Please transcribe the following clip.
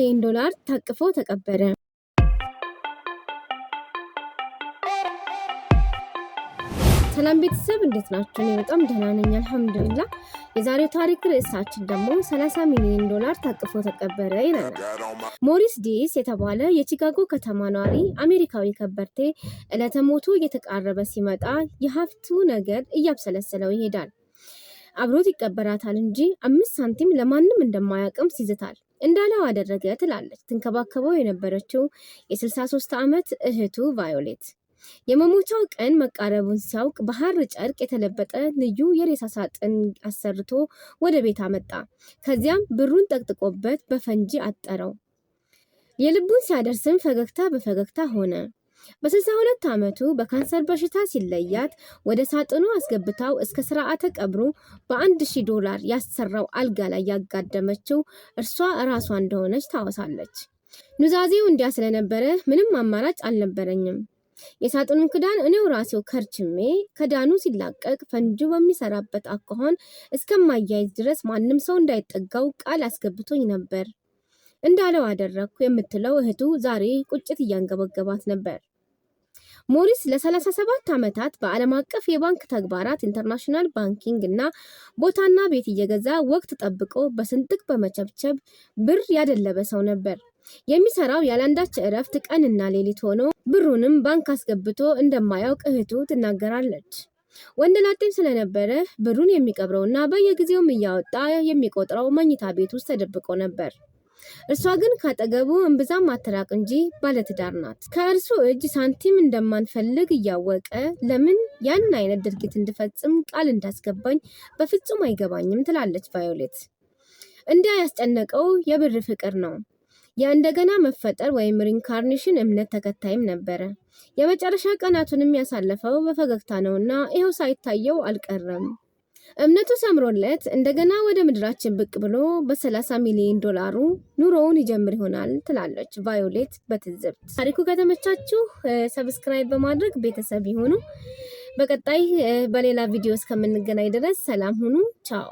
ሚሊዮን ዶላር ታቅፎ ተቀበረ። ሰላም ቤተሰብ እንዴት ናችሁ? እኔ በጣም ደህና ነኝ አልሐምዱሊላህ። የዛሬው ታሪክ ርዕሳችን ደግሞ 30 ሚሊዮን ዶላር ታቅፎ ተቀበረ ይላል። ሞሪስ ዲስ የተባለ የቺካጎ ከተማ ነዋሪ አሜሪካዊ ከበርቴ ዕለተ ሞቱ እየተቃረበ ሲመጣ የሀብቱ ነገር እያብሰለሰለው ይሄዳል። አብሮት ይቀበራታል እንጂ 5 ሳንቲም ለማንም እንደማያቅም ሲዝታል። እንዳለው አደረገ ትላለች ትንከባከበው የነበረችው የ63 ዓመት እህቱ ቫዮሌት። የመሞቻው ቀን መቃረቡን ሲያውቅ በሐር ጨርቅ የተለበጠ ልዩ የሬሳ ሳጥን አሰርቶ ወደ ቤት አመጣ። ከዚያም ብሩን ጠቅጥቆበት በፈንጂ አጠረው። የልቡን ሲያደርስም ፈገግታ በፈገግታ ሆነ። በ62 ዓመቱ በካንሰር በሽታ ሲለያት ወደ ሳጥኑ አስገብታው እስከ ስርዓተ ቀብሩ $1000 ያሰራው አልጋ ላይ ያጋደመችው እርሷ ራሷ እንደሆነች ታወሳለች። ኑዛዜው እንዲያ ስለነበረ ምንም አማራጭ አልነበረኝም። የሳጥኑን ክዳን እኔው ራሴው ከርችሜ ከዳኑ ሲላቀቅ ፈንጁ በሚሰራበት አኳኋን እስከማያይዝ ድረስ ማንም ሰው እንዳይጠጋው ቃል አስገብቶኝ ነበር። እንዳለው አደረግኩ የምትለው እህቱ ዛሬ ቁጭት እያንገበገባት ነበር። ሞሪስ ለ37 ዓመታት በዓለም አቀፍ የባንክ ተግባራት ኢንተርናሽናል ባንኪንግ እና ቦታና ቤት እየገዛ ወቅት ጠብቆ በስንጥቅ በመቸብቸብ ብር ያደለበ ሰው ነበር። የሚሰራው ያላንዳች እረፍት ቀንና ሌሊት ሆኖ ብሩንም ባንክ አስገብቶ እንደማያውቅ እህቱ ትናገራለች። ወንደላጤም ስለነበረ ብሩን የሚቀብረውና በየጊዜውም እያወጣ የሚቆጥረው መኝታ ቤት ውስጥ ተደብቆ ነበር። እርሷ ግን ካጠገቡ እንብዛም አትራቅ እንጂ ባለትዳር ናት። ከእርሱ እጅ ሳንቲም እንደማንፈልግ እያወቀ ለምን ያን አይነት ድርጊት እንድፈጽም ቃል እንዳስገባኝ በፍጹም አይገባኝም ትላለች ቫዮሌት። እንዲያ ያስጨነቀው የብር ፍቅር ነው። የእንደገና መፈጠር ወይም ሪንካርኔሽን እምነት ተከታይም ነበረ። የመጨረሻ ቀናቱንም ያሳለፈው በፈገግታ ነውና ይኸው ሳይታየው አልቀረም። እምነቱ ሰምሮለት እንደገና ወደ ምድራችን ብቅ ብሎ በ30 ሚሊዮን ዶላሩ ኑሮውን ይጀምር ይሆናል ትላለች ቫዮሌት በትዝብት። ታሪኩ ከተመቻችሁ ሰብስክራይብ በማድረግ ቤተሰብ ይሁኑ። በቀጣይ በሌላ ቪዲዮ እስከምንገናኝ ድረስ ሰላም ሁኑ። ቻው።